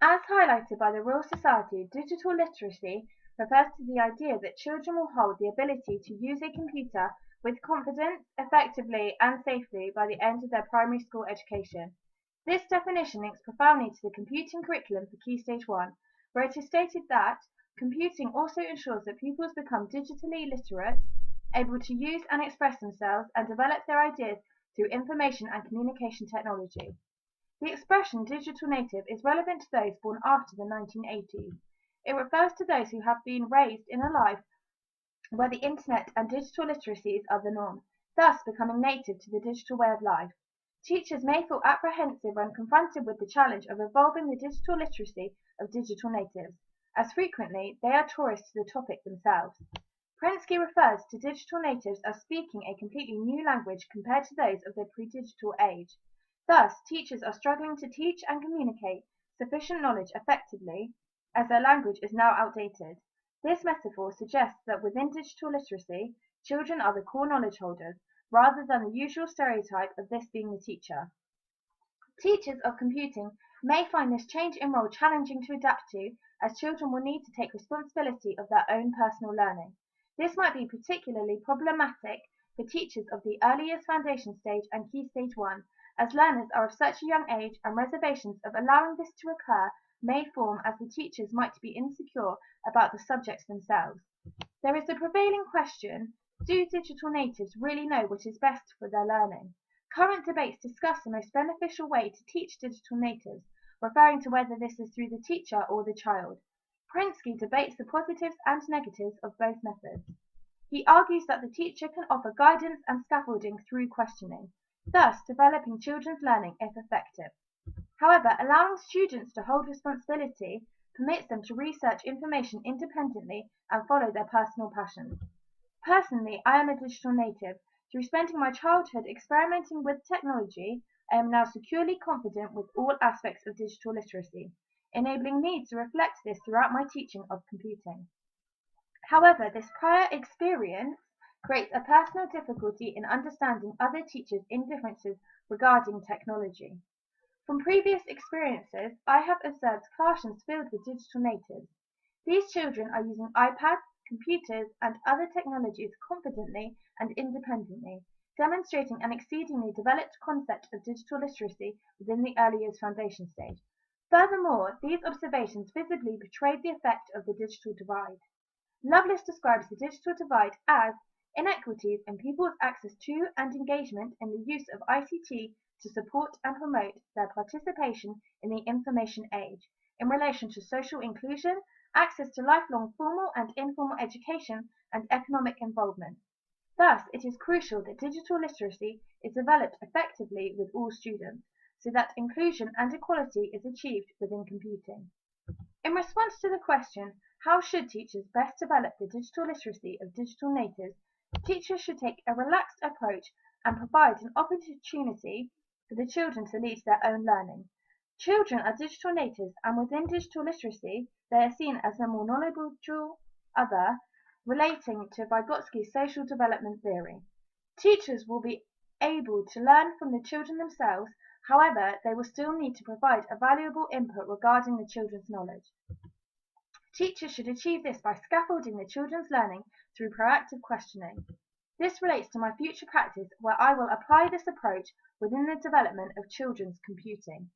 As highlighted by the Royal Society, digital literacy refers to the idea that children will hold the ability to use a computer with confidence, effectively, and safely by the end of their primary school education. This definition links profoundly to the computing curriculum for Key Stage 1, where it is stated that computing also ensures that pupils become digitally literate, able to use and express themselves, and develop their ideas through information and communication technology. The expression digital native is relevant to those born after the 1980s. It refers to those who have been raised in a life where the internet and digital literacies are the norm, thus becoming native to the digital way of life. Teachers may feel apprehensive when confronted with the challenge of evolving the digital literacy of digital natives, as frequently they are tourists to the topic themselves. Prensky refers to digital natives as speaking a completely new language compared to those of the pre-digital age. Thus, teachers are struggling to teach and communicate sufficient knowledge effectively, as their language is now outdated. This metaphor suggests that within digital literacy, children are the core knowledge holders, rather than the usual stereotype of this being the teacher. Teachers of computing may find this change in role challenging to adapt to, as children will need to take responsibility of their own personal learning. This might be particularly problematic for teachers of the early years foundation stage and Key Stage 1, as learners are of such a young age, and reservations of allowing this to occur may form as the teachers might be insecure about the subjects themselves. There is the prevailing question: do digital natives really know what is best for their learning? Current debates discuss the most beneficial way to teach digital natives, referring to whether this is through the teacher or the child. Prensky debates the positives and negatives of both methods. He argues that the teacher can offer guidance and scaffolding through questioning, thus developing children's learning if effective. However, allowing students to hold responsibility permits them to research information independently and follow their personal passions. Personally, I am a digital native. Through spending my childhood experimenting with technology, I am now securely confident with all aspects of digital literacy, enabling me to reflect this throughout my teaching of computing. However, this prior experience creates a personal difficulty in understanding other teachers' indifferences regarding technology. From previous experiences, I have observed classrooms filled with digital natives. These children are using iPads, computers, and other technologies confidently and independently, demonstrating an exceedingly developed concept of digital literacy within the early years foundation stage. Furthermore, these observations visibly portrayed the effect of the digital divide. Loveless describes the digital divide as inequities in people's access to and engagement in the use of ICT to support and promote their participation in the information age, in relation to social inclusion, access to lifelong formal and informal education, and economic involvement. Thus, it is crucial that digital literacy is developed effectively with all students, so that inclusion and equality is achieved within computing. In response to the question, how should teachers best develop the digital literacy of digital natives, teachers should take a relaxed approach and provide an opportunity for the children to lead their own learning. Children are digital natives, and within digital literacy, they are seen as the more knowledgeable other, relating to Vygotsky's social development theory. Teachers will be able to learn from the children themselves, however, they will still need to provide a valuable input regarding the children's knowledge. Teachers should achieve this by scaffolding the children's learning through proactive questioning. This relates to my future practice, where I will apply this approach within the development of children's computing.